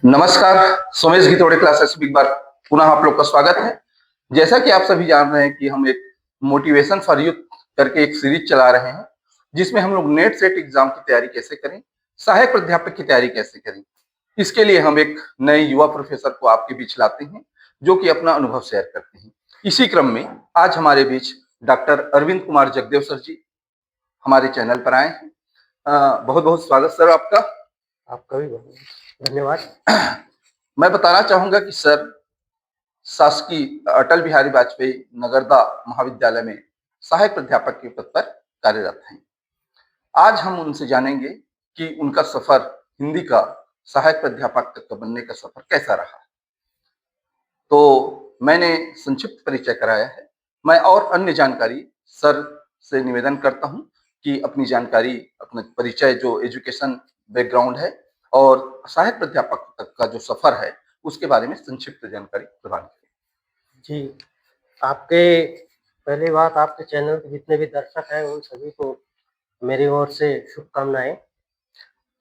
नमस्कार। सोमेश घितोड़े क्लासेस में एक बार पुनः आप लोग का स्वागत है। जैसा कि आप सभी जान रहे हैं कि हम एक मोटिवेशन फॉर यूथ करके एक सीरीज चला रहे हैं, जिसमें हम लोग नेट सेट एग्जाम की तैयारी कैसे करें, सहायक प्राध्यापक की तैयारी कैसे करें। इसके लिए हम एक नए युवा प्रोफेसर को आपके बीच लाते हैं, जो कि अपना अनुभव शेयर करते हैं। इसी क्रम में आज हमारे बीच डॉक्टर अरविंद कुमार जगदेव सर जी हमारे चैनल पर आए हैं। बहुत बहुत स्वागत सर आपका। आपका भी बहुत धन्यवाद। मैं बताना चाहूंगा कि सर शासकीय अटल बिहारी वाजपेयी नगरदा महाविद्यालय में सहायक प्राध्यापक के पद पर कार्यरत हैं। आज हम उनसे जानेंगे कि उनका सफर हिंदी का सहायक प्राध्यापक तक का बनने का सफर कैसा रहा। तो मैंने संक्षिप्त परिचय कराया है। मैं और अन्य जानकारी सर से निवेदन करता हूं कि अपनी जानकारी, अपना परिचय, जो एजुकेशन बैकग्राउंड है और सहायक प्राध्यापक तक का जो सफर है, उसके बारे में संक्षिप्त जानकारी प्रदान करें। जी, आपके पहली बात, आपके चैनल के जितने भी दर्शक हैं उन सभी को मेरी ओर से शुभकामनाएं।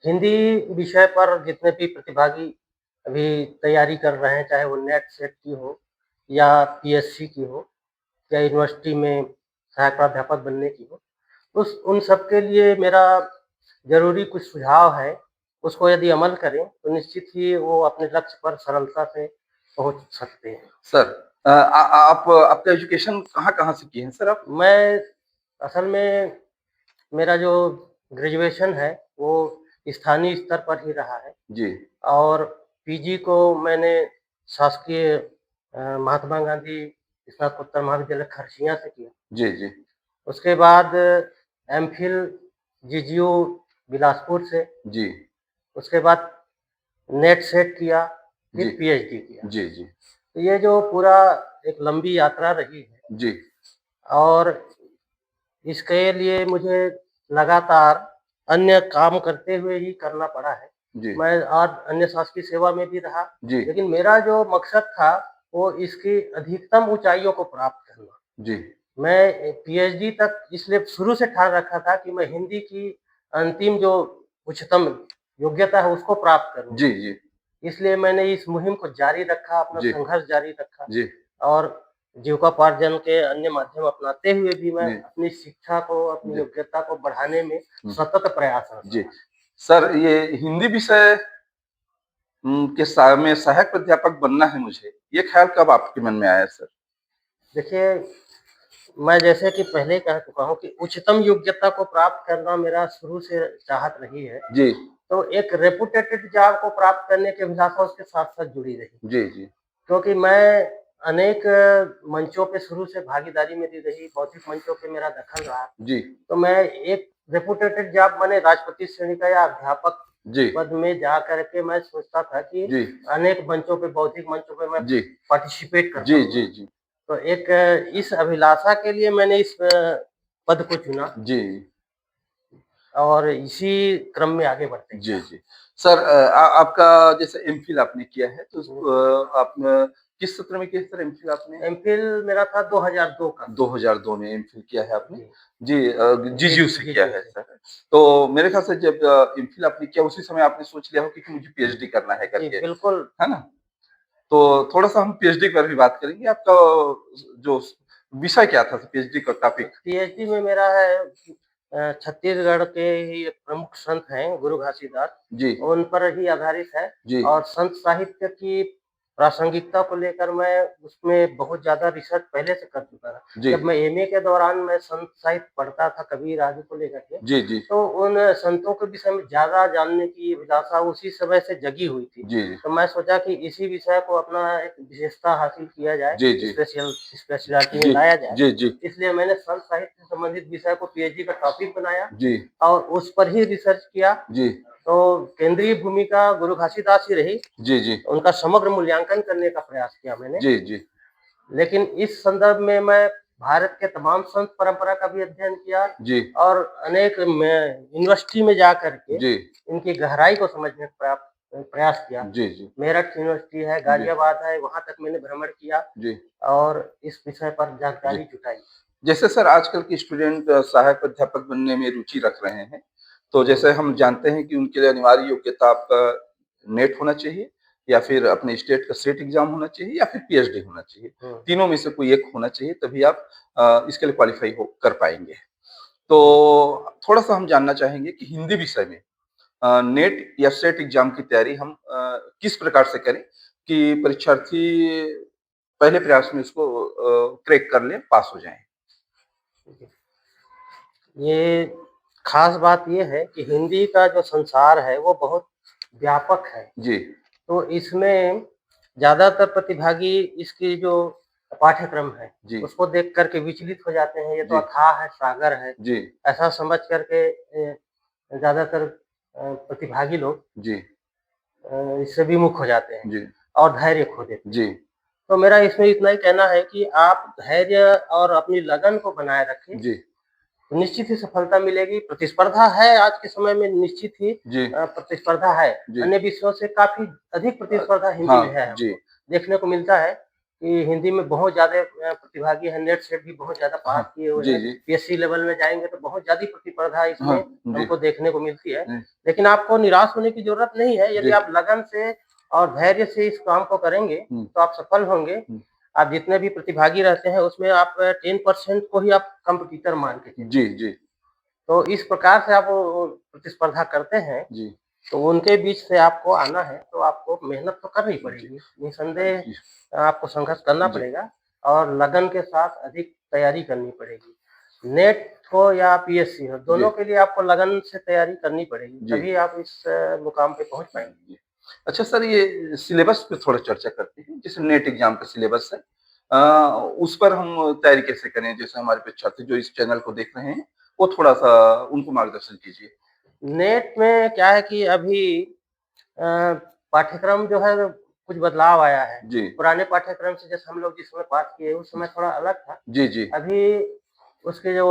हिंदी विषय पर जितने भी प्रतिभागी अभी तैयारी कर रहे हैं, चाहे वो नेट सेट की हो या पीएससी की हो या यूनिवर्सिटी में सहायक प्राध्यापक बनने की हो, उन सब के लिए मेरा ज़रूरी कुछ सुझाव है। उसको यदि अमल करें तो निश्चित ही वो अपने लक्ष्य पर सरलता से पहुँच सकते हैं। सर आप आपका एजुकेशन कहाँ से किए हैं सर आप? मैं असल में मेरा जो ग्रेजुएशन है वो स्थानीय स्तर पर ही रहा है जी और पीजी को मैंने शासकीय महात्मा गांधी स्नातकोत्तर महाविद्यालय खरसिया से किया। जी जी उसके बाद एमफिल जीजीयू बिलासपुर से, जी उसके बाद नेट सेट किया, फिर जी पीएचडी किया। जी जी तो ये जो पूरा एक लंबी यात्रा रही है जी और इसके लिए मुझे लगातार अन्य काम करते हुए ही करना पड़ा है। जी मैं आज अन्य शासकीय सेवा में भी रहा, जी लेकिन मेरा जो मकसद था वो इसकी अधिकतम ऊंचाइयों को प्राप्त करना। जी मैं पीएचडी तक इसलिए शुरू से ठान रखा था कि मैं हिंदी की अंतिम जो उच्चतम योग्यता है उसको प्राप्त करूँ। जी जी इसलिए मैंने इस मुहिम को जारी रखा, अपना जी संघर्ष जारी रखा जी और जीविकोपार्जन के अन्य माध्यम अपनाते हुए भी मैं जी अपनी शिक्षा को, अपनी जी योग्यता को बढ़ाने में सतत प्रयासरत जी रहा। सर, ये हिंदी विषय में सहायक प्राध्यापक बनना है मुझे, ये ख्याल कब आपके मन में आया सर? देखिए, मैं जैसे कि पहले ही कह चुका हूँ कि उच्चतम योग्यता को प्राप्त करना मेरा शुरू से चाहत रही है। जी तो एक रेपुटेटेड जॉब को प्राप्त करने की अभिलाषा उसके साथ-साथ जुड़ी रही। जी जी क्योंकि मैं अनेक मंचों पे शुरू से भागीदारी मेरी रही, बौद्धिक मंचों पे मेरा दखल रहा। जी तो मैं एक रेपुटेटेड जॉब माने राजपत्रित श्रेणी का या अध्यापक जी पद में जा कर के मैं सोचता था कि जी अनेक मंचों पे, बौद्धिक मंचों पे मैं जी पार्टिसिपेट कर जी पाऊँगा। जी जी तो एक इस अभिलाषा के लिए मैंने इस पद को चुना जी और इसी क्रम में आगे बढ़ते जी गया। जी सर, आपका जैसे एमफिल आपने किया है, तो आप किस सत्र में किया सर एमफिल आपने? एमफिल मेरा था 2002 का। 2002 में एमफिल किया है आपने? जी, जी, जीजीयू से किया जीजीयू है से। सर। तो मेरे ख्याल से जब एमफिल आपने किया, उसी समय आपने सोच लिया हो कि मुझे पीएचडी करना है जी, करके, बिल्कुल। है ना? तो थोड़ा-सा हम पीएचडी पर भी बात करेंगे। आपका जो विषय क्या था पीएचडी का टॉपिक? पीएचडी में मेरा है छत्तीसगढ़ के ही एक प्रमुख संत हैं गुरु घासीदास, जी, उन पर ही आधारित है जी, और संत साहित्य की प्रासंगिकता को लेकर मैं उसमें बहुत ज़्यादा रिसर्च पहले से कर चुका था। जी, जब मैं एमए के दौरान मैं संत साहित्य पढ़ता था कबीर आदि को लेकर के, जी, जी, तो उन संतों के विषय में ज़्यादा जानने की अभिलाषा उसी समय से जगी हुई थी। जी, जी, तो मैं सोचा कि इसी विषय को अपना एक विशेषता हासिल किया जाए, जी, जी, स्पेशलिटी में जी, लाया जाए। जी, जी, इसलिए मैंने संत साहित्य से संबंधित विषय को पीएचडी का टॉपिक बनाया जी, और उस पर ही रिसर्च किया। जी, तो केंद्रीय भूमिका गुरु घासीदास ही रही। जी, जी, उनका समग्र मूल्यांकन करने का प्रयास किया मैंने। जी, जी, लेकिन इस संदर्भ में मैं भारत के तमाम संत परंपरा का भी अध्ययन किया जी, और अनेक में यूनिवर्सिटी में जा कर के जी, इनकी गहराई को समझने का प्रयास किया। जी, जी, मेरठ यूनिवर्सिटी है, जी, गाजियाबाद है, वहाँ तक मैंने भ्रमण किया जी, और इस विषय पर जी। जानकारी जुटाई। जैसे सर आजकल के स्टूडेंट सहायक प्राध्यापक बनने में रुचि रख रहे हैं, तो जैसे हम जानते हैं कि उनके लिए अनिवार्य योग्यता आपका नेट होना चाहिए, या फिर अपने स्टेट का सेट एग्जाम होना चाहिए या फिर पीएचडी होना चाहिए। तीनों में से कोई एक होना चाहिए, तभी आप इसके लिए क्वालिफाई हो कर पाएंगे। तो थोड़ा सा हम जानना चाहेंगे कि हिंदी विषय में नेट या सेट एग्जाम की तैयारी हम किस प्रकार से करें कि परीक्षार्थी पहले प्रयास में इसको क्रैक कर लें, पास हो जाएं। ये खास बात ये है कि हिंदी का जो संसार है वो बहुत व्यापक है। जी, तो इसमें ज़्यादातर प्रतिभागी इसकी जो पाठ्यक्रम है, जी, उसको देख कर के विचलित हो जाते हैं, ये तो जी, अथाह है, सागर है, जी, ऐसा समझ कर के ज़्यादातर प्रतिभागी लोग जी, इससे विमुख हो जाते हैं जी, और धैर्य खो देते हैं। जी, तो मेरा इसमें इतना ही कहना है कि आप धैर्य और अपनी लगन को बनाए रखें, जी, तो निश्चित ही सफलता मिलेगी। प्रतिस्पर्धा है आज के समय में, निश्चित ही जी, प्रतिस्पर्धा है। जी। अन्य विषयों से काफ़ी अधिक प्रतिस्पर्धा हिंदी हाँ, में है जी, हमको देखने को मिलता है कि हिंदी में बहुत ज़्यादा प्रतिभागी हैं, नेट सेट भी बहुत ज़्यादा पास हाँ, किए हुए जी, हैं। जी, पीएससी लेवल में जाएँगे तो बहुत ज़्यादा प्रतिस्पर्धा इसमें हाँ, जी, हमको देखने को मिलती है। जी, लेकिन आपको निराश होने की ज़रूरत नहीं है, यदि जी, आप लगन से और धैर्य से इस काम को करेंगे, हुँ, तो आप सफल होंगे। हुँ, आप जितने भी प्रतिभागी रहते हैं, उसमें आप 10% को ही आप कॉम्पिटिटर मान के चलिए। जी, जी, तो इस प्रकार से आप वो प्रतिस्पर्धा करते हैं, जी, तो उनके बीच से आपको आना है, तो आपको मेहनत तो करनी जी, पड़ेगी। जी, निसंदेह आपको संघर्ष करना जी, पड़ेगा और लगन के साथ अधिक तैयारी करनी पड़ेगी। नेट हो या पीएससी हो, जी, दोनों के लिए आपको लगन से तैयारी करनी पड़ेगी, जी, तभी आप इस मुकाम पे पहुँच पाएँगे। जी। अच्छा सर, ये सिलेबस पे थोड़ा चर्चा करते हैं। जैसे नेट एग्ज़ाम का सिलेबस है, उस पर हम तैयारी कैसे करें? जैसे हमारे परीक्षार्थी जो इस चैनल को देख रहे हैं, वो थोड़ा-सा उनको मार्गदर्शन कीजिए। नेट में क्या है कि अभी अ, पाठ्यक्रम जो है कुछ बदलाव आया है। जी, पुराने पाठ्यक्रम से जैसे हम लोग जिस समय पाठ किए उस समय थोड़ा अलग था। जी, जी, अभी उसके जो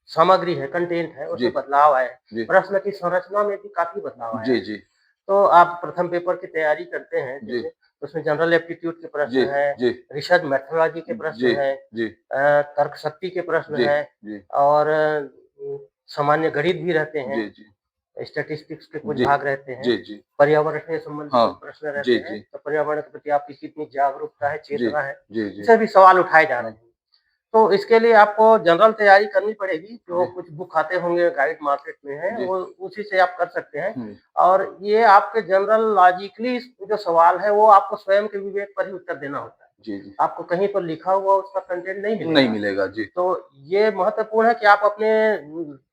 सामग्री है, कंटेंट है, जी, उसमें बदलाव आए हैं। जी, प्रश्न की संरचना में भी काफ़ी बदलाव आया जी, है। जी, तो आप प्रथम पेपर की तैयारी करते हैं जी, जैसे, उसमें जनरल एप्टीट्यूड के जी, प्रश्न हैं, जी, रिसर्च मेथोडोलॉजी के जी, प्रश्न हैं, जी, तर्क शक्ति के प्रश्न जी, हैं जी, और सामान्य गणित भी रहते हैं। जी, जी, स्टैटिस्टिक्स के कुछ जी, भाग रहते हैं, जी, जी, पर्यावरण से संबंधित हाँ, कुछ प्रश्न रहते जी, हैं, जी, तो पर्यावरण के प्रति आपकी कितनी जागरूकता है, जी, चेतना है, जी, जी, इसे भी सवाल उठाए जा रहे हाँ, हैं। तो इसके लिए आपको जनरल तैयारी करनी पड़ेगी, जो जी, कुछ बुक आते होंगे गाइड मार्केट में है, जी, वो उसी से आप कर सकते हैं। हुँ, और ये आपके जनरल लॉजिकली जो सवाल है, वो आपको स्वयं के विवेक पर ही उत्तर देना होता है। जी, जी, आपको कहीं पर लिखा हुआ उसका कंटेंट नहीं नहीं मिलेगा। मिलेगा, जी, तो ये महत्वपूर्ण है कि आप अपने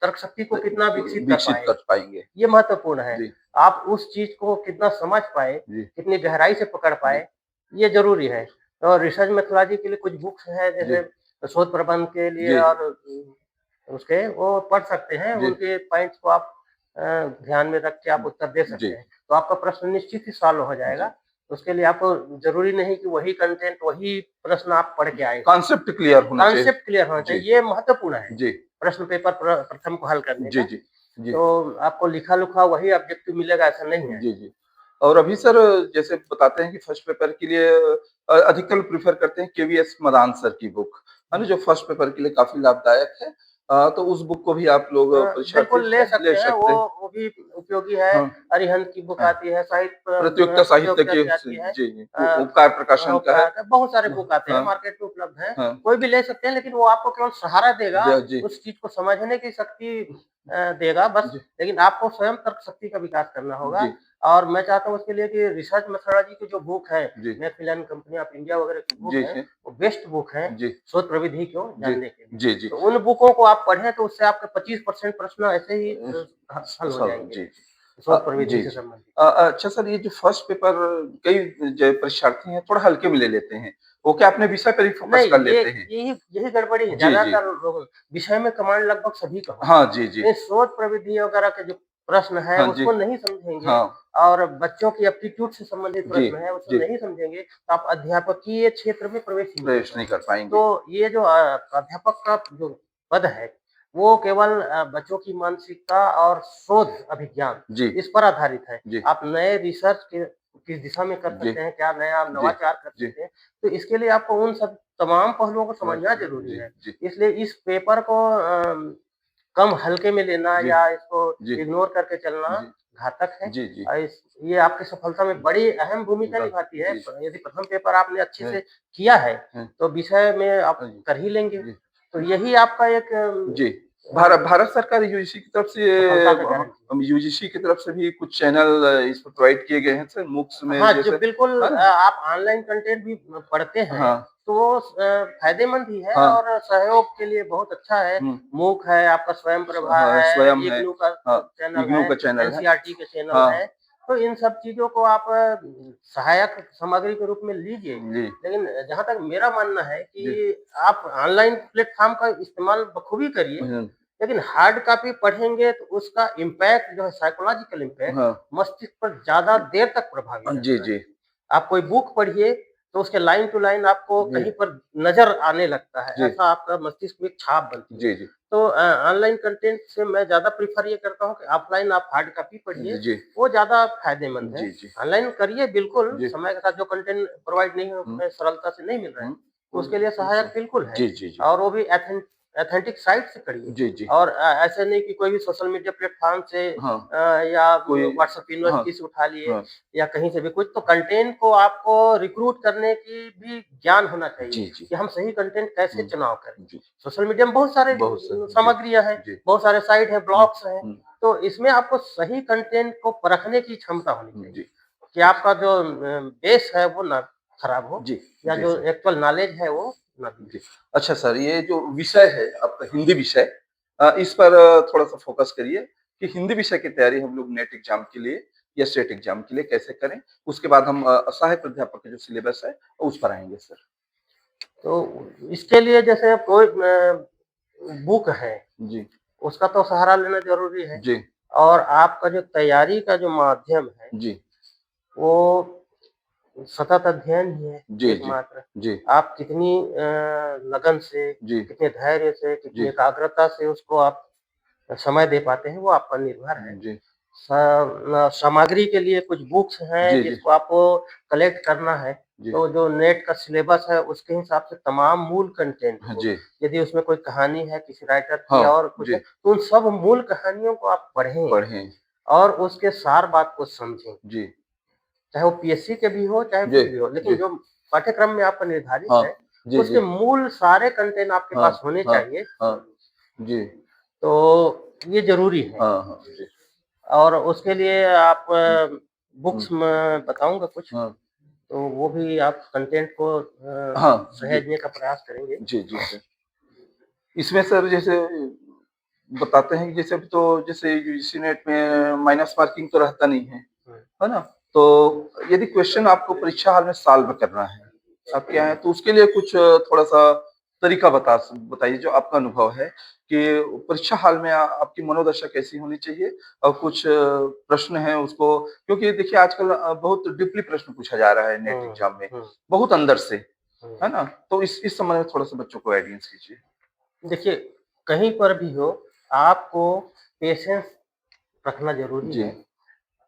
तर्क शक्ति को कितना विकसित कर विकसित पाएँ। कर पाएँगे। ये महत्वपूर्ण है। जी, आप उस चीज़ को कितना समझ पाए, जी, कितनी गहराई से पकड़ जी, पाए, ये ज़रूरी है। और रिसर्च मेथोडोलॉजी के लिए कुछ बुक्स हैं, जी, जैसे शोध प्रबंध के लिए जी, और उसके वो पढ़ सकते हैं, जी, उनके पॉइंट्स को आप ध्यान में रख के आप उत्तर दे जी, सकते हैं। तो आपका प्रश्न निश्चित ही सॉल्व हो जी, जाएगा। उसके लिए आपको ज़रूरी नहीं कि वही कंटेंट, वही प्रश्न आप पढ़ के आएँ। कॉन्सेप्ट क्लियर होना चाहिए। कॉन्सेप्ट क्लियर होना जी, चाहिए, ये महत्वपूर्ण है, जी, प्रश्न पेपर प्रथम को हल करने जी, का। जी, जी, तो आपको लिखा-लुखा वही ऑब्जेक्टिव मिलेगा, ऐसा नहीं है। जी, जी। और अभी सर जैसे बताते हैं कि फर्स्ट पेपर के लिए अधिकतर प्रेफ़र करते हैं केवीएस मदान सर की बुक, है ना? जो फर्स्ट पेपर के लिए काफ़ी लाभदायक है। तो उस बुक को भी आप लोग परीक्षार्थी बिल्कुल जो ले है ले सकते हैं, सकते हैं। वो भी उपयोगी है। हाँ, अरिहंत की बुक हाँ। आती है, साहित्य प्रतियोगिता साहित्य प्रतियोगिता की की आती है। जी, जी। अ, उपकार प्रकाशन का है। उपकार का बहुत सारे बुक आते हैं, हाँ, मार्केट में उपलब्ध हैं। हाँ। कोई भी ले सकते हैं, लेकिन वो आपको केवल सहारा देगा, जी, उस चीज़ को समझने की शक्ति देगा बस, जी, लेकिन आपको स्वयं तर्क शक्ति का विकास करना होगा। जी, और मैं चाहता हूँ उसके लिए कि रिसर्च मेथोडोलॉजी की जो बुक है, जी, मैकमिलन कंपनी ऑफ इंडिया वगैरह की बुक जी, है, जी, वो बेस्ट बुक है, जी, शोध प्रविधि को जी, जानने के लिए। जी, जी। तो उन बुकों को आप पढ़ें, तो उससे आपके 25% प्रश्न ऐसे ही हल हो सब जाएँगे, जी, जी। शोध प्रविधि जी, से जी। संबंधित। अच्छा सर, ये जो फर्स्ट पेपर कई जो परीक्षार्थी हैं थोड़ा हल्के में ले लेते हैं। वो क्या अपने विषय पर ही फोकस नहीं, कर ये लेते हैं? यही यही गड़बड़ी है, जी, जी। ज़्यादातर लोग विषय में कमांड लगभग सभी का होता हाँ, है। जी, जी। ये शोध प्रविधि वगैरह के जो प्रश्न है, हाँ जी। उसको नहीं समझेंगे हाँ। और बच्चों की एप्टीट्यूड से संबंधित जी, प्रश्न है, उसको जी। नहीं समझेंगे, तो आप अध्यापकीय क्षेत्र में प्रवेश ही नहीं कर प्रवेश नहीं पाएँगे। कर पाएँगे। तो ये जो प्राध्यापक का जो पद है, वो केवल बच्चों की मानसिकता और शोध अभिज्ञान, जी, इस पर आधारित है। जी, आप नए रिसर्च के किस दिशा में कर जी, सकते हैं, क्या नया जी, नवाचार कर जी। सकते हैं, तो इसके लिए आपको उन सब तमाम पहलुओं को समझना ज़रूरी जी, है। जी, इसलिए इस पेपर को कम हल्के में लेना जी, या इसको जी, इग्नोर करके चलना जी, घातक है। जी, जी। ये आपकी सफलता में बड़ी अहम भूमिका हाँ, निभाती है। जी। यदि प्रथम पेपर आपने अच्छे है, से किया है, है। तो विषय में आप हाँ जी, कर ही लेंगे। जी। तो यही आपका एक जी। भारत सरकार यूजीसी की तरफ से सफलता का गारंटी है। यूजीसी की तरफ से भी कुछ चैनल इस पर प्रोवाइड किए गए हैं सर, मूक्स में हाँ, जो जैसे, बिल्कुल है ना? आप ऑनलाइन कंटेंट भी पढ़ते हैं, हाँ, तो वो फ़ायदेमंद ही है हाँ। और सहयोग के लिए बहुत अच्छा है। हुँ। मूक है, आपका स्वयं प्रभा हाँ, है, स्वयं है। इग्नू का हाँ, चैनल इग्नू है, का चैनल है। एनसीईआरटी के चैनल हाँ, हैं। तो इन सब चीज़ों को आप सहायक सामग्री के रूप में लीजिए। जी, लेकिन जहाँ तक मेरा मानना है जी। कि आप ऑनलाइन प्लेटफ़ॉर्म का इस्तेमाल बखूबी करिए, हुँ, लेकिन हार्ड कॉपी पढ़ेंगे तो उसका इम्पैक्ट जो है साइकोलॉजिकल इम्पैक्ट हाँ। मस्तिष्क पर ज़्यादा देर तक प्रभावी जी, रहता है। जी। आप कोई बुक पढ़िए, तो उसके लाइन टू लाइन आपको जी, कहीं पर नज़र आने लगता है, जी, ऐसा आपका मस्तिष्क में एक छाप बनती है। जी, जी। तो ऑनलाइन कंटेंट से मैं ज़्यादा प्रेफ़र ये करता हूँ कि ऑफ़लाइन आप हार्ड कॉपी जी, पढ़िए, जी। वो ज़्यादा फ़ायदेमंद है। जी, जी। ऑनलाइन करिए बिल्कुल, जी। समय के साथ जो कंटेंट प्रोवाइड नहीं हो हुँ, सरलता से नहीं मिल रहा है, हुँ। तो उसके लिए सहायक बिल्कुल है जी, जी, जी। और वो भी ऑथेंटिक साइट से करिए जी, जी। और ऐसे नहीं कि कोई भी सोशल मीडिया प्लेटफ़ॉर्म से हाँ, या कोई व्हाट्सएप हाँ, यूनिवर्सिटी से उठा लिए हाँ। या कहीं से भी कुछ तो कंटेंट को आपको रिक्रूट करने की भी ज्ञान होना चाहिए जी, जी। कि हम सही कंटेंट कैसे हुँ, चुनाव करें। जी। सोशल मीडिया में बहुत सारे बहुत सही। जी, सामग्रियाँ हैं, जी। बहुत सारे साइट हैं, हुँ, ब्लॉग्स हैं, हुँ। तो इसमें आपको सही कंटेंट को परखने की क्षमता होनी चाहिए जी। कि आपका जो बेस है वो ना खराब हो जी, या जी जो सर। एक्चुअल नॉलेज है वो ना बिगड़े। जी। अच्छा सर, ये जो विषय है आपका हिंदी विषय, इस पर थोड़ा-सा फ़ोकस करिए कि हिंदी विषय की तैयारी हम लोग नेट एग्ज़ाम के लिए या सेट एग्ज़ाम के लिए कैसे करें? उसके बाद हम सहायक प्राध्यापक का जो सिलेबस है, उस पर आएँगे सर। तो इसके लिए जैसे कोई बुक है, जी, उसका तो सहारा लेना ज़रूरी है जी, और आपका जो तैयारी का जो माध्यम है, जी, वो सतत अध्ययन ही है जी, जी, एकमात्र। जी, आप कितनी लगन से, जी, कितने धैर्य से, कितनी जी, एकाग्रता से उसको आप समय दे पाते हैं, वो आप पर निर्भर है। जी, सामग्री के लिए कुछ बुक्स हैं जी, जी, जिसको आपको कलेक्ट करना है, जी, तो जो नेट का सिलेबस है उसके हिसाब से तमाम मूल कंटेंट हाँ को, जी, यदि उसमें कोई कहानी है किसी राइटर की हाँ, और कुछ जी, है, तो उन सब मूल कहानियों को आप पढ़ें पढ़ें। और उसके सार बात को समझें। जी, चाहे वो पीएससी के भी हो, चाहे जी, कुछ भी हो, लेकिन जी, जो पाठ्यक्रम में आपका निर्धारित हाँ, है, जी, जी, उसके मूल सारे कंटेंट आपके हाँ, पास होने हाँ, चाहिए, हाँ, जी, तो ये ज़रूरी है। हाँ, हाँ, जी, और उसके लिए आप हुँ, हुँ, बुक्स मैं बताऊँगा कुछ, हाँ, तो वो भी आप कंटेंट को हाँ, जी, सहेजने का प्रयास करेंगे। जी, जी सर। इसमें सर जैसे बताते हैं कि जैसे अभी तो जैसे यूजीसी नेट में माइनस मार्किंग तो रहता नहीं हुँ। है ना? तो यदि क्वेश्चन आपको परीक्षा हाल में सॉल्व करना है, आपके यहाँ है, तो उसके लिए कुछ थोड़ा-सा तरीका बताइए जो आपका अनुभव है कि परीक्षा हाल में आपकी मनोदशा कैसी होनी चाहिए? और कुछ प्रश्न हैं उसको क्योंकि देखिए आजकल बहुत डीपली प्रश्न पूछा जा रहा है नेट हुँ, एग्ज़ाम में, हुँ, बहुत अंदर से, हुँ। है ना? तो इस संबंध में थोड़ा-सा बच्चों को गाइडेंस कीजिए। देखिए, कहीं पर भी हो, आपको पेशेंस रखना ज़रूरी जी, है।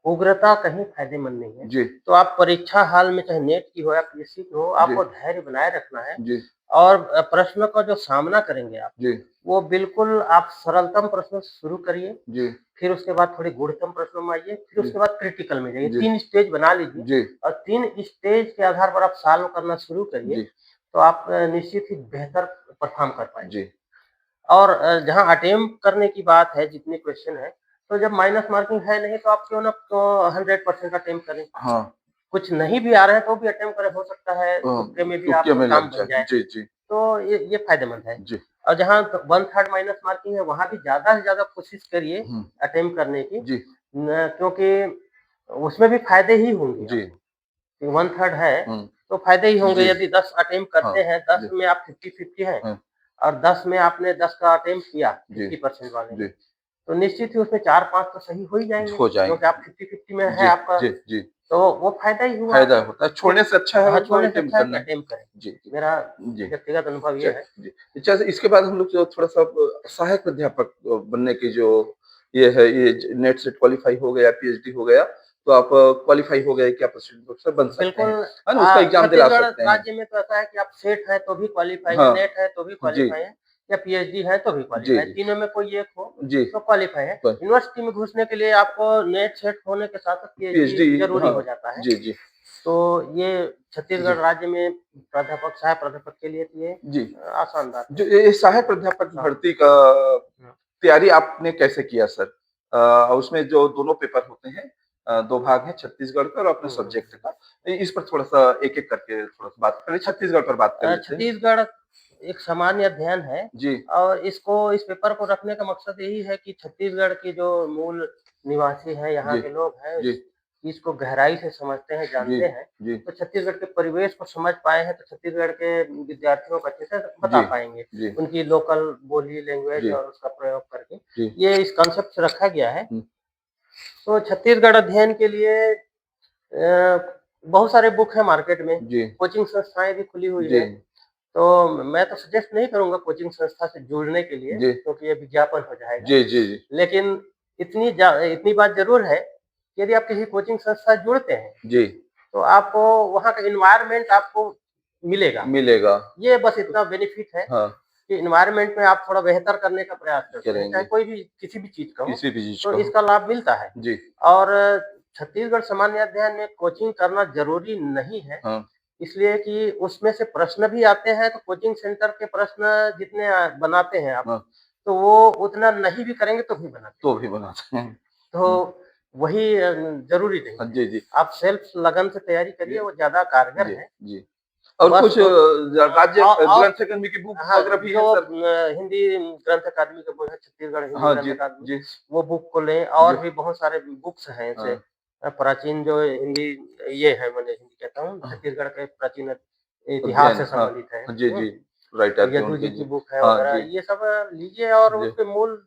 उग्रता कहीं फ़ायदेमंद नहीं है। जी, तो आप परीक्षा हाल में चाहे नेट की हो या पीएससी की हो, जी, आपको धैर्य बनाए रखना है जी, और प्रश्न का जो सामना करेंगे आप, जी, वो बिल्कुल आप सरलतम प्रश्नों से शुरू करिए, जी, फिर उसके बाद थोड़ी गूढ़तम प्रश्नों में आइए, फिर जी, उसके बाद क्रिटिकल में जाइए। जी, 3 स्टेज बना लीजिए जी, और 3 स्टेज के आधार पर आप सॉल्व करना शुरू करिए, जी, तो आप निश्चित ही बेहतर परफ़ॉर्म कर पाएँगे। जी, और जहाँ अटेम्प्ट करने की बात है, जितने क्वेश्चन हैं, तो जब माइनस मार्किंग है नहीं, तो आप क्यों ना 100% अटेम्प्ट करें। हाँ, कुछ नहीं भी आ रहे हैं, तो भी अटेम्प्ट करें, हो सकता है तुक्के में भी तुक्के आपका में काम लग बन जाए। जाए। जी, जी, तो ये फ़ायदेमंद है। जी, और जहाँ 1/3 माइनस मार्किंग है, वहाँ भी ज़्यादा से ज़्यादा कोशिश करिए हुँ, अटेम्प्ट करने की जी, न क्योंकि उसमें भी फ़ायदे ही होंगे जी, आपको। 1/3 है, हुँ, तो फ़ायदे ही होंगे। जी, यदि 10 अटेम्प्ट हाँ, करते हैं, 10 जी, में आप 50-50 हैं हाँ, और 10 में आपने 10 का अटेम्प्ट किया जी, 50% वाले में, जी, तो निश्चित ही उसमें 4-5 तो सही हो ही जाएँगे, हो क्योंकि आप जाएँगे। 50-50 में है जी, आपका, जी, जी, तो वो फ़ायदा ही हुआ फ़ायदा आपको। होता है। तो छोड़ने से अच्छा है हाँ, उसको छोड़ने से अटेम्प्ट अच्छा है कि करना है। अटेम्प्ट करें। जी, जी, मेरा जी। व्यक्तिगत अनुभव ये चल है। जी। अच्छा इसके बाद हम लोग जो थोड़ा-सा सहायक प्राध्यापक बनने की जो ये है ये नेट सेट क्वालीफाई हो गया, पीएचडी हो गया, तो आप क्वालीफाई हो गए कि आप असिस्टेंट प्रोफेसर बन सकते बिल्कुल हैं। है ना? उसका एग्ज़ाम दिला छत्तीसगढ़ सकते हैं। राज्य में तो ऐसा है कि आप सेट हैं तो भी क्वालीफाई हैं, हाँ, नेट है तो भी जी, क्वालीफाई हैं। या पीएचडी है तो भी जी, क्वालिफाई है, जी। तीनों में कोई एक हो जी, तो क्वालिफाई है। पर यूनिवर्सिटी में घुसने के लिए आपको नेट सेट होने के साथ-साथ पीएचडी पीएचडी ज़रूरी हाँ, हो जाता है। जी, जी, तो ये जी, छत्तीसगढ़ राज्य में प्राध्यापक, सहायक प्राध्यापक के लिए तो ये जी। आसान बात है। जो ये सहायक प्राध्यापक हाँ, भर्ती का हाँ। तैयारी आपने कैसे किया सर? उसमें जो दोनों पेपर होते हैं 2 भाग हैं छत्तीसगढ़ का और अपने हुँ, हुँ। सब्जेक्ट का। इस पर थोड़ा-सा एक-एक करके थोड़ा-सा बात पहले छत्तीसगढ़ पर बात कर लेते हैं। छत्तीसगढ़ एक सामान्य अध्ययन है जी, और इस पेपर को रखने का मकसद यही है कि छत्तीसगढ़ की जो मूल निवासी हैं, यहाँ जी, के लोग हैं, जी, इस चीज़ को गहराई से समझते हैं, जी, जानते हैं। जी, तो छत्तीसगढ़ के परिवेश को समझ पाए हैं, तो छत्तीसगढ़ के विद्यार्थियों को अच्छे से बता जी, पाएँगे। जी, उनकी लोकल बोली, लैंग्वेज जी, और उसका प्रयोग करके। जी। ये इस कांसेप्ट से रखा गया है। हुँ, तो छत्तीसगढ़ अध्ययन के लिए बहुत सारे बुक हैं मार्केट में, जी, कोचिंग संस्थाएँ भी खुली हुई जी, हैं। तो मैं तो सजेस्ट नहीं करूँगा कोचिंग संस्था से जुड़ने के लिए, जी, क्योंकि ये विज्ञापन हो जाएगा। जी, जी, जी, लेकिन इतनी बात ज़रूर है कि यदि आप किसी कोचिंग संस्था से जुड़ते हैं, जी, तो आपको वहाँ का एनवायरनमेंट आपको मिलेगा। मिलेगा। ये बस इतना बेनिफिट है हाँ, कि एनवायरनमेंट में आप थोड़ा बेहतर करने का प्रयास करते हैं, चाहे करेंगे, कोई भी किसी भी चीज़ का हो, किसी भी चीज़ तो का हो। इसका लाभ मिलता है। जी, और छत्तीसगढ़ सामान्य अध्ययन में कोचिंग करना ज़रूरी नहीं है। हाँ, इसलिए कि उसमें से प्रश्न भी आते हैं, तो कोचिंग सेंटर के प्रश्न जितने बनाते हैं आप, हाँ, तो वो उतना नहीं भी करेंगे तो भी बनाते तो हैं। भी बनाते हैं। तो हुँ, वही ज़रूरी नहीं हाँ, है। जी, जी, आप सेल्फ लगन से तैयारी जी, करिए, वो ज़्यादा कारगर जी, है। जी। और बस कुछ राज्य और ग्रंथ अकादमी की बुक हाँ, वगैरह भी है जो सर? हिंदी ग्रंथ अकादमी का वो है छत्तीसगढ़ हिंदी हाँ ग्रंथ जी, अकादमी, जी, वो बुक को लें जी, और भी बहुत सारे बुक्स हैं ऐसे हाँ, प्राचीन जो हिंदी ये है मैंने हिंदी कहता हूँ, हाँ, छत्तीसगढ़ के प्राचीन इतिहास अध्ययन से हाँ, संबंधित है। हाँ, जी, जी, राइटर थे यदु जी उनके की जी। बुक है हाँ वगैरह जी, ये सब लीजिए और जी, उसके मूल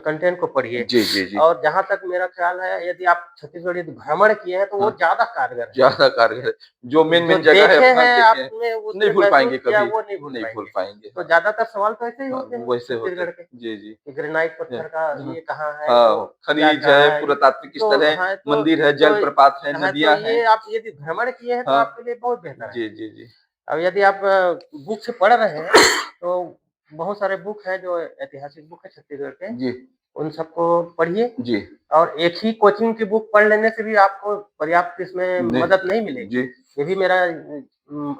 कंटेंट को पढ़िए। जी, जी, जी, और जहाँ तक मेरा ख़्याल है यदि आप छत्तीसगढ़ यदि भ्रमण किए हैं तो वो हाँ, ज़्यादा कारगर है। ज़्यादा कारगर है। जो जो मेन-मेन जगह है देखे अपना हैं देखे हैं, आपने नहीं उसने भूल महसूस पाएँगे किया कभी, वो नहीं भूल नहीं भूल पाएँगे। पाएँगे, तो हाँ, ज़्यादातर सवाल तो ऐसे ही हाँ, होते हैं वैसे होते छत्तीसगढ़ हैं। के, जी, जी, कि ग्रेनाइट जी, पत्थर का हाँ, ये कहाँ है, वो हाँ, क्या खनिज है, कहाँ है? पुरातात्विक स्थल है, तो मंदिर है, तो जलप्रपात है, तो नदियाँ हैं। ये आप यदि भ्रमण किए हैं तो हाँ, आपके लिए बहुत बेहतर है। जी, जी, जी, अब यदि आप बुक से पढ़ रहे हैं, तो बहुत सारे बुक हैं जो ऐतिहासिक बुक है छत्तीसगढ़ के, जी, उन सबको पढ़िए जी, और एक ही कोचिंग की बुक पढ़ लेने से भी आपको पर्याप्त इसमें नहीं, मदद नहीं मिलेगी। जी, ये भी मेरा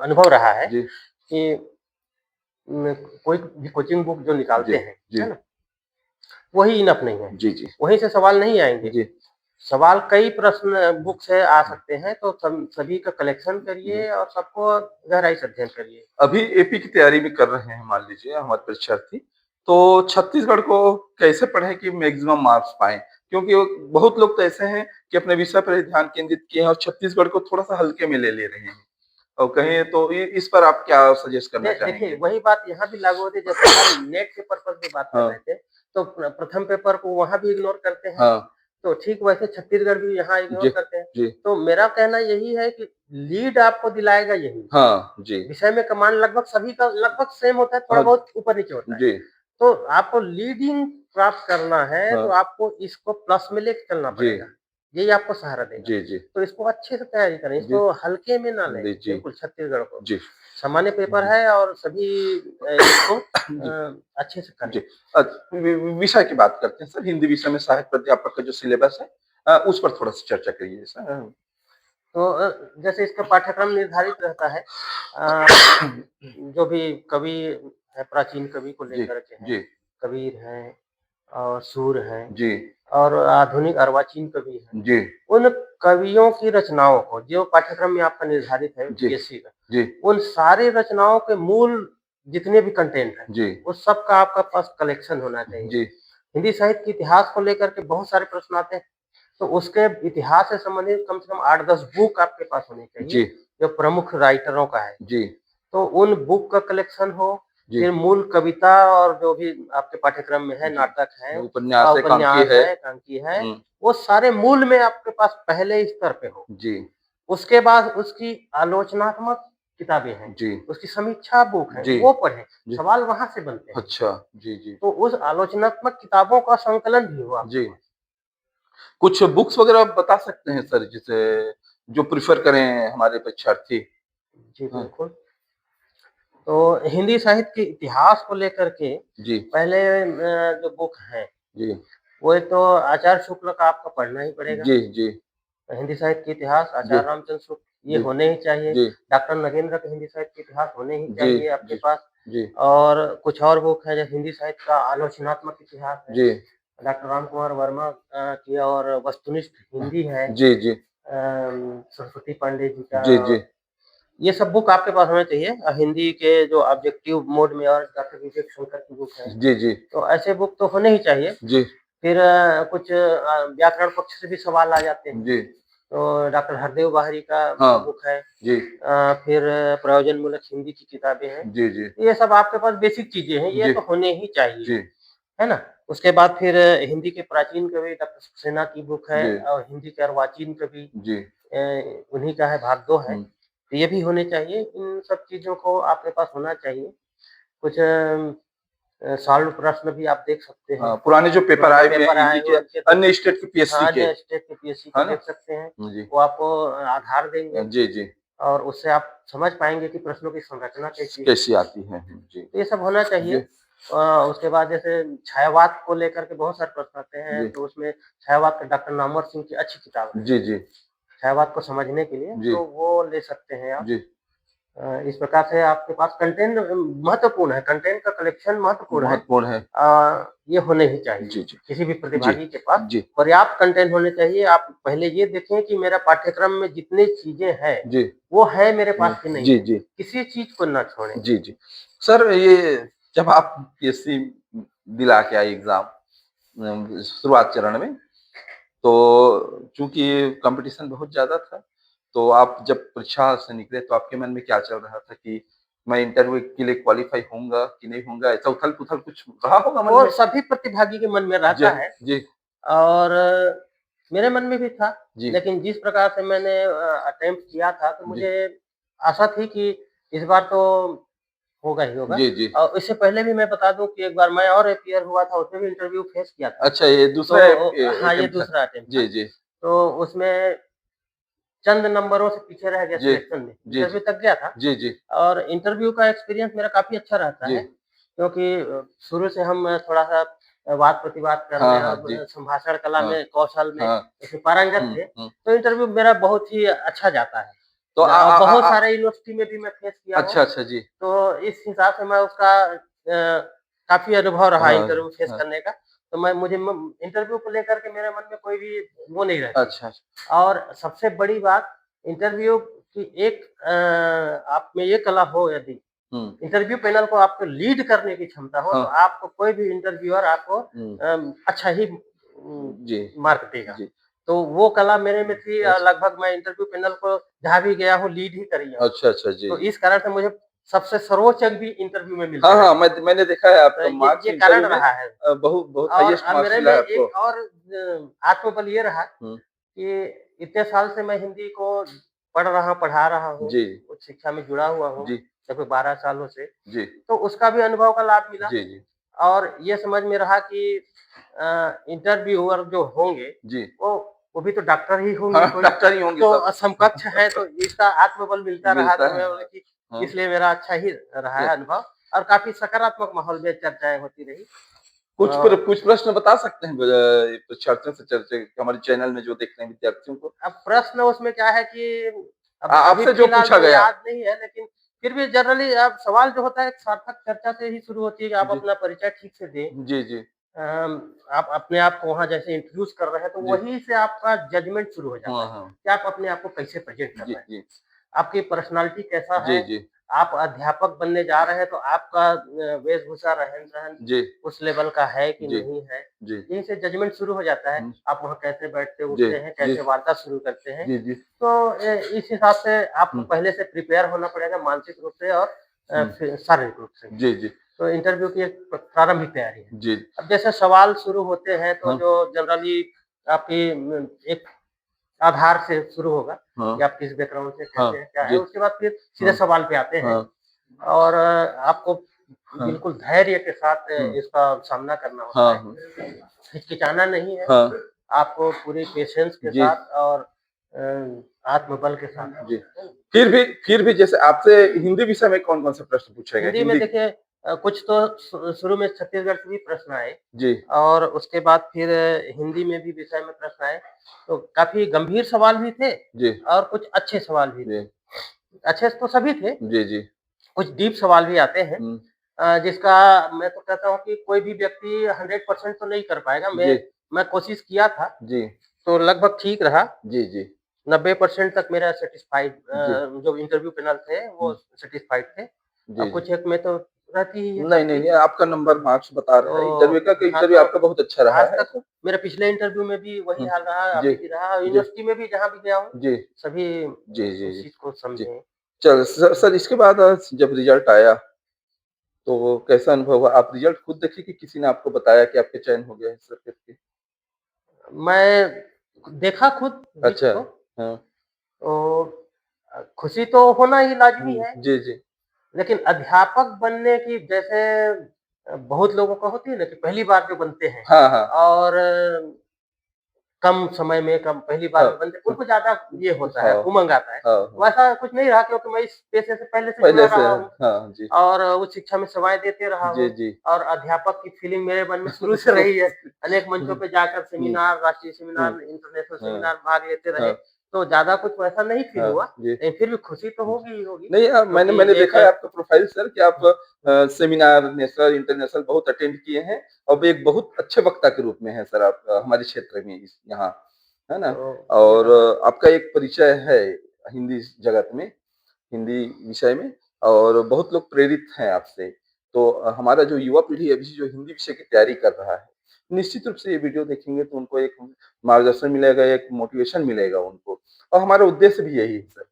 अनुभव रहा है जी, कि उम, कोई भी कोचिंग बुक जो जी, निकालते हैं, जी, है ना? वही इनफ नहीं है। जी, जी, वहीं से सवाल नहीं आएँगे। जी, सवाल कई प्रश्न बुक से आ सकते हैं, तो सभी का कलेक्शन जी। करिए और सबको गहराई से अध्ययन करिए। अभी एपी की तैयारी भी कर रहे हैं मान लीजिए हमारे परीक्षार्थी, तो छत्तीसगढ़ को कैसे पढ़ें कि मैक्सिमम मार्क्स पाएँ? क्योंकि वो बहुत लोग तो ऐसे हैं कि अपने विषय पर ही ध्यान केंद्रित किए हैं और छत्तीसगढ़ को थोड़ा-सा हल्के में ले ले रहे हैं। और कहें तो इस पर आप क्या सजेस्ट करना देखिए, चाहेंगे? वही बात यहाँ भी लागू होती है, जैसे हम नेट के पर्पज़ की बात कर हाँ, रहे थे, तो प्रथम पेपर को वहाँ भी इग्नोर करते हैं, हाँ, तो ठीक वैसे छत्तीसगढ़ भी यहाँ इग्नोर जी, करते हैं। जी, तो मेरा कहना यही है कि लीड आपको दिलाएगा यही। हाँ, जी, विषय में कमांड लगभग सभी का लगभग सेम होता है, थोड़ा हाँ, बहुत ऊपर-नीचे होता है। जी, तो आपको लीडिंग प्राप्त करना है, तो हाँ, आपको इसको प्लस में लेके चलना जी, पड़ेगा। यही आपको सहारा देगा। जी, जी, तो इसको अच्छे से तैयारी करें, जी, इसको हल्के में ना लें, जी, जी, बिल्कुल छत्तीसगढ़ को। जी, सामान्य पेपर जी, है और सभी इसको जी। अच्छे से करें। जी। अ, विषय की बात करते हैं सर, हिंदी विषय में सहायक प्राध्यापक का जो सिलेबस है उस पर थोड़ा-सा चर्चा करिए सर। तो जैसे इसका पाठ्यक्रम निर्धारित रहता है अ, जो भी कवि है, प्राचीन कवि को जी, लेकर के हैं, जी, कबीर हैं और सूर हैं जी, और आधुनिक अर्वाचीन कवि हैं। जी, उन कवियों की रचनाओं को जो पाठ्यक्रम में आपका निर्धारित है जी, बीएससी का, जी, उन सारी रचनाओं के मूल जितने भी कंटेंट हैं, जी, उस सब का आपका पास कलेक्शन होना चाहिए। जी, हिंदी साहित्य के इतिहास को लेकर के बहुत सारे प्रश्न आते हैं, तो उसके इतिहास से संबंधित कम से कम 8-10 बुक आपके पास होनी चाहिए, जी, जो प्रमुख राइटरों का है। जी, तो उन बुक का कलेक्शन हो, जी, फिर मूल कविता और जो भी आपके पाठ्यक्रम में है, जी। नाटक है, उपन्यास है, कांकी उपन्यास है। है, कांकी है, हुँ, वो सारे मूल में आपके पास पहले स्तर पे हो। जी, उसके बाद उसकी आलोचनात्मक किताबें हैं, जी, उसकी समीक्षा बुक है, जी, वो पढ़ें, जी। सवाल वहाँ से बनते हैं। अच्छा, जी, जी, तो उस आलोचनात्मक किताबों का संकलन भी हो आपके जी। पास। कुछ बुक्स वगैरह आप बता सकते हैं सर जिसे जो प्रेफ़र करें हमारे परीक्षार्थी? जी, हाँ, बिल्कुल। तो हिंदी साहित्य के इतिहास को लेकर के जी, पहले जो बुक है, जी, वो एक तो आचार्य शुक्ल का आपको पढ़ना ही पड़ेगा। जी, जी, हिंदी साहित्य के इतिहास जी, आचार्य रामचंद्र शुक्ल ये जी, होने ही चाहिए। जी, डॉक्टर नगेंद्र के हिंदी साहित्य के इतिहास होने ही जी, चाहिए आपके जी, पास। जी, और कुछ और बुक है जैसे हिंदी साहित्य का आलोचनात्मक इतिहास है, जी, डॉक्टर राम कुमार वर्मा की, और वस्तुनिष्ठ हिंदी है जी, जी, सरस्वती पांडे जी का। जी, जी, ये सब बुक आपके पास होना चाहिए। हिंदी के जो ऑब्जेक्टिव मोड में, और डॉक्टर विवेक शंकर की बुक है, जी, जी, तो ऐसे बुक तो होने ही चाहिए। जी, फिर कुछ व्याकरण पक्ष से भी सवाल आ जाते हैं, जी, तो डॉक्टर हरदेव बाहरी का हाँ, बुक है। जी, फिर प्रयोजनमूलक हिंदी की किताबें हैं। जी, जी, ये सब आपके पास बेसिक चीज़ें हैं, ये जी, तो होने ही चाहिए, जी, है ना? उसके बाद फिर हिंदी के प्राचीन कवि डॉक्टर सक्सेना की बुक है, जी, और हिंदी के अर्वाचीन कवि जी, उन्हीं का है, भाग 2 है। हुँ, तो ये भी होने चाहिए, इन सब चीज़ों को आपके पास होना चाहिए। कुछ सॉल्व प्रश्न भी आप देख सकते हैं। हाँ, पुराने जो पेपर पुराने आए हुए हैं पेपर हिंदी आए के, हुए उनके देख अन्य सकते स्टेट हैं। की पीएससी हाँ, के, अन्य स्टेट के पीएससी के है ना? देख सकते हैं। जी, वो आपको आधार देंगे, जी, जी, और उससे आप समझ पाएँगे कि प्रश्नों की संरचना कैसी है। कैसी आती है? जी, तो ये सब होना चाहिए। जी, उसके बाद जैसे छायावाद को लेकर के बहुत सारे प्रश्न आते हैं, जी, तो उसमें छायावाद का डॉक्टर नामवर सिंह की अच्छी किताब है, जी, जी, छायावाद को समझने के लिए, जी, तो वो ले सकते हैं आप। जी, इस प्रकार से आपके पास कंटेंट महत्वपूर्ण है, कंटेंट का कलेक्शन महत्वपूर्ण है। महत्वपूर्ण है। ये होने ही चाहिए, जी, जी, किसी भी जी, प्रतिभागी के पास जी, पर्याप्त कंटेंट होने चाहिए। आप पहले ये देखें कि मेरा पाठ्यक्रम में जितनी चीज़ें हैं, जी, वो है मेरे पास कि नहीं जी, है, जी, किसी चीज़ को ना छोड़ें। जी, जी। सर ये जब आप पीएससी दिला के आए एग्ज़ाम शुरुआत चरण में, तो चूँकि कॉम्पिटिशन बहुत ज़्यादा था, तो आप जब परीक्षा से निकले तो आपके मन में क्या चल रहा था कि मैं इंटरव्यू के लिए क्वालीफाई होऊँगा कि नहीं होऊँगा? ऐसा उथल-पुथल कुछ रहा होगा मन वो में? सभी प्रतिभागी के मन में रहता जी, है, जी, और मेरे मन में भी था। जी, लेकिन जिस प्रकार से मैंने अटेम्प्ट किया था, तो जी, मुझे आशा थी कि इस बार तो होगा ही होगा। जी, जी। और इससे पहले भी मैं बता दूँ कि एक बार मैं और अपीयर हुआ था, उसमें भी इंटरव्यू फेस किया था। अच्छा ये दूसरा तो हाँ, ये अटेम्प्ट था। दूसरा अटेम्प्ट था। जी, जी, तो उसमें चंद नंबरों से पीछे रह गया जी, सिलेक्शन में, जी, जी, इंटरव्यू तक गया था। जी, जी, और इंटरव्यू का एक्सपीरियंस मेरा काफ़ी अच्छा रहता जी। है, क्योंकि शुरू से हम थोड़ा-सा वाद-प्रतिवाद हाँ, करने हाँ, और जी, संभाषण कला हाँ, में, कौशल में हाँ। ऐसे पारंगत हुँ, थे, हुँ। तो इंटरव्यू मेरा बहुत ही अच्छा जाता है। तो बहुत सारे यूनिवर्सिटी में भी मैं फेस किया हूँ, अच्छा, अच्छा, जी। तो इस हिसाब से मैं उसका काफ़ी अनुभव रहा हाँ, इंटरव्यू फेस हाँ। करने का। तो मैं मुझे म इंटरव्यू को लेकर के मेरे मन में कोई भी वो नहीं रहती। अच्छा, अच्छा। और सबसे बड़ी बात, इंटरव्यू की एक आप में ये कला हो यदि, हुँ, इंटरव्यू पैनल को आपको लीड करने की क्षमता हो, तो हाँ। आपको कोई भी इंटरव्यूअर आपको हुँ, अच्छा ही जी, मार्क देगा। जी। तो वो कला मेरे में थी, अच्छा, लगभग मैं इंटरव्यू पैनल को जहाँ भी गया हूँ लीड ही करी हूँ। अच्छा, अच्छा, जी, तो जी। इस कारण से मुझे सबसे सर्वोच्च अंक भी इंटरव्यू में हाँ, मिलते हाँ, रहे हैं। मैंने देखा है तो आपका ये मार्क्स कारण इंटरव्यू में रहा है। बहुत बहुत और हाईएस्ट मार्क्स मेरे मिला में है आपको। एक और आत्मबल ये रहा हुँ, कि इतने साल से मैं हिंदी को पढ़ रहा पढ़ा रहा हूँ, जी, उच्च शिक्षा में जुड़ा हुआ हूँ, जी, लगभग 12 सालों से, जी, तो उसका भी अनुभव का लाभ मिला। जी, जी, और ये समझ में रहा कि इंटरव्यूअर जो होंगे, जी। वो वो भी तो डॉक्टर ही होंगे हाँ, कोई, डॉक्टर ही होंगे तो सब। समकक्ष हैं, तो इसका आत्मबल मिलता रहा, मिलता तो है, मैं बोला हाँ, कि हाँ। इसलिए मेरा अच्छा ही रहा है ज अनुभव, और काफ़ी सकारात्मक माहौल में चर्चाएँ होती रही। कुछ प्रश्न बता सकते हैं परीक्षार्थियों से चर्चा हमारे चैनल में जो देख रहे हैं विद्यार्थियों को? अब प्रश्न उसमें क्या है कि अब अभी आपसे जो फिलहाल पूछा में गया। याद नहीं है, लेकिन फिर भी जनरली अब सवाल जो होता है एक सार्थक चर्चा से ही शुरू होती है कि आप जी, अपना परिचय ठीक से दें। जी, जी, आप अपने आप को वहाँ जैसे इंट्रोड्यूस कर रहे हैं, तो जी। वहीं से आपका जजमेंट शुरू हो जाता हाँ, है हाँ। कि आप अपने आप को कैसे प्रेज़ेंट कर जी, रहे हैं। जी, आपकी पर्सनैलिटी कैसा जी, है, जी, आप अध्यापक बनने जा रहे हैं, तो आपका वेशभूषा, रहन-सहन जी, उस लेवल का है कि जी, नहीं है। जी, यहीं से जजमेंट शुरू हो जाता है। हुँ, आप वहाँ कैसे बैठते, जी, उठते हैं, जी, कैसे वार्ता शुरू करते हैं। जी, जी, तो इस हिसाब से आपको हुँ, पहले से प्रिपेयर होना पड़ेगा, मानसिक रूप से और हुँ, फिर शारीरिक रूप से। जी, जी, तो इंटरव्यू की एक प्रारंभिक तैयारी है। जी, अब जैसे सवाल शुरू होते हैं, तो हाँ, जो जनरली आपकी एक आधार से शुरू होगा हाँ, कि आप किस बैकग्राउंड से, हाँ, कैसे हैं, क्या है, जी, उसके बाद फिर सीधे हाँ, सवाल पे आते हैं। हाँ, और आपको हाँ, बिल्कुल धैर्य के साथ हुँ, इसका सामना करना होता हाँ, है। हाँ, हिचकिचाना नहीं है, हाँ, आपको पूरे पेशेंस के जी, साथ और आत्मबल के साथ। जी। फिर भी जैसे आपसे हिंदी विषय में कौन-कौन से प्रश्न पूछे गए? हिंदी में देखिए कुछ तो शुरू में छत्तीसगढ़ से भी प्रश्न आए जी, और उसके बाद फिर हिंदी में भी विषय में प्रश्न आए, तो काफ़ी गंभीर सवाल भी थे जी, और कुछ अच्छे सवाल भी थे। जी, अच्छे तो सभी थे, जी, जी। कुछ डीप सवाल भी आते हैं हुँ, जिसका मैं तो कहता हूँ कि कोई भी व्यक्ति 100% तो नहीं कर पाएगा। जी, मैं कोशिश किया था, जी, तो लगभग ठीक रहा। जी, जी, 90% तक मेरा सैटिस्फाइड जी, जो इंटरव्यू पैनल थे वो हुँ, सैटिस्फाइड थे। जी, कुछ जी। एक में तो रहती ही है नहीं, नहीं, सबकी। नहीं, आपका नंबर मार्क्स बता रहा है इंटरव्यू का तो कि हाँ, इंटरव्यू तो आपका बहुत अच्छा रहा आज है तक तो मेरा पिछले इंटरव्यू में भी वही हुँ, हाल रहा, जी, अभी भी रहा और जी, यूनिवर्सिटी में भी जहाँ भी गया हूँ, जी, सभी जी, जी, इस जी, चीज़ को जी। समझे हैं। चल सर इसके बाद जब रिजल्ट आया तो कैसा अनुभव हुआ? आप रिजल्ट खुद देखे कि किसी ने आपको बताया कि आपके चयन हो गया है सर करके? मैं देखा खुद लिस्ट अच्छा, को, हाँ, तो खुशी तो होना ही लाज़मी हुँ, है, जी, जी। लेकिन अध्यापक बनने की जैसे बहुत लोगों को होती है ना कि पहली बार जो बनते हैं हाँ, हाँ, और कम समय में कम पहली बार हाँ, में बनते हाँ, उनको ज़्यादा ये होता है, हाँ, उमंग आता है। हाँ, हाँ। वैसा कुछ नहीं रहा क्योंकि मैं इस पेशे से पहले से जुड़ा पहले से रहा हूँ हाँ, जी। और उच्च शिक्षा में सेवाएँ देते रहा जी, हूँ जी। और अध्यापक की फीलिंग मेरे मन में शुरू से रही है। अनेक मंचों हुँ, पे जाकर हुँ, सेमिनार, राष्ट्रीय हुँ, सेमिनार, इंटरनेशनल हाँ, सेमिनार भाग लेते रहे, हाँ, तो ज़्यादा कुछ वैसा नहीं फ़ील हाँ, हुआ, जी। लेकिन फिर भी खुशी तो होगी ही होगी नहीं मैंने क्योंकि मैंने एक देखा है आपका प्रोफाइल सर कि आप हुँ, हुँ, सेमिनार, नेशनल, इंटरनेशनल बहुत अटेंड किए हैं और एक बहुत अच्छे वक्ता के रूप में हैं सर आप हुँ, हमारे क्षेत्र में इस यहाँ, है ना? तो ये और रहा। आपका एक परिचय है हिंदी जगत में, हिंदी विषय में और बहुत लोग प्रेरित हैं आपसे। तो हमारा जो युवा पीढ़ी अभी जो हिंदी विषय की तैयारी कर रहा है, निश्चित रूप से ये वीडियो देखेंगे तो उनको एक मार्गदर्शन मिलेगा, एक मोटिवेशन मिलेगा उनको और हमारा उद्देश्य भी यही है सर।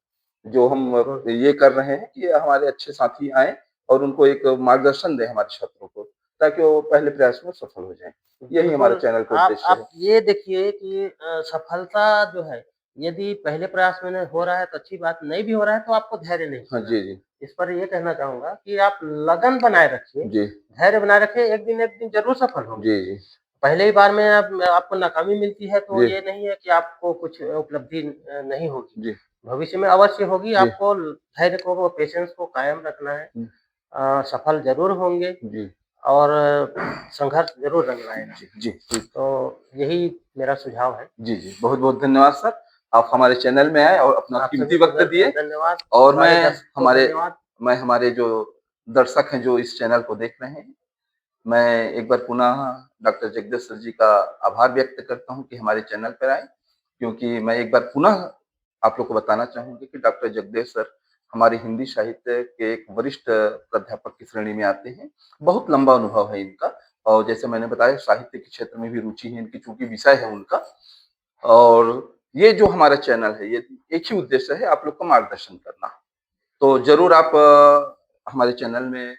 जो हम बिल्कुल, ये कर रहे हैं कि हमारे अच्छे साथी आएँ और उनको एक मार्गदर्शन दें हमारे छात्रों को, ताकि वो पहले प्रयास में सफल हो जाएँ। यही हमारे बिल्कुल चैनल का आप उद्देश्य है। आप ये देखिए कि सफलता जो है, यदि पहले प्रयास में हो रहा है तो अच्छी बात, नहीं भी हो रहा है तो आपको धैर्य नहीं हाँ, खोना है। जी, जी। इस पर ये कहना चाहूँगा कि आप लगन बनाए रखिए, जी, धैर्य बनाए रखिए, एक दिन ज़रूर सफल होंगे। जी, जी। पहले ही बार में आप आपको नाकामी मिलती है तो जी, ये नहीं है कि आपको कुछ उपलब्धि नहीं होगी। जी, भविष्य में अवश्य होगी, जी। आपको धैर्य को, पेशेंस को कायम रखना है। हुँ, सफल ज़रूर होंगे जी, और संघर्ष ज़रूर रंग लाएगा। जी, जी, जी। तो यही मेरा सुझाव है। जी, जी। बहुत-बहुत धन्यवाद सर। आप हमारे चैनल में आए और अपना आपसे भी कीमती वक़्त दिए धन्यवाद, और सारे दर्शकों को धन्यवाद। मैं हमारे जो दर्शक हैं जो इस चैनल को देख रहे हैं, मैं एक बार पुनः डॉक्टर जगदीश सर जी का आभार व्यक्त करता हूँ कि हमारे चैनल पर आए, क्योंकि मैं एक बार पुनः आप लोग को बताना चाहूँगा कि डॉक्टर जगदीश सर हमारे हिंदी साहित्य के एक वरिष्ठ प्राध्यापक की श्रेणी में आते हैं। बहुत लंबा अनुभव है इनका और जैसे मैंने बताया साहित्य के क्षेत्र में भी रुचि है इनकी चूँकि विषय है उनका और ये जो हमारा चैनल है, ये एक ही उद्देश्य है आप लोग का मार्गदर्शन करना। तो ज़रूर आप हमारे चैनल में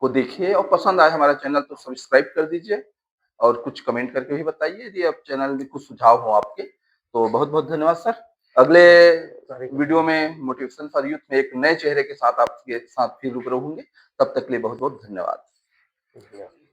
को देखिए और पसंद आए हमारा चैनल तो सब्सक्राइब कर दीजिए और कुछ कमेंट करके भी बताइए यदि आप चैनल में कुछ सुझाव हो आपके। तो बहुत-बहुत धन्यवाद सर। अगले वेरी वीडियो गुड। में मोटिवेशन फॉर यूथ में एक नए चेहरे के साथ आपके साथ फिर रूबरू होंगे। तब तक के लिए बहुत-बहुत धन्यवाद। धन्यवाद।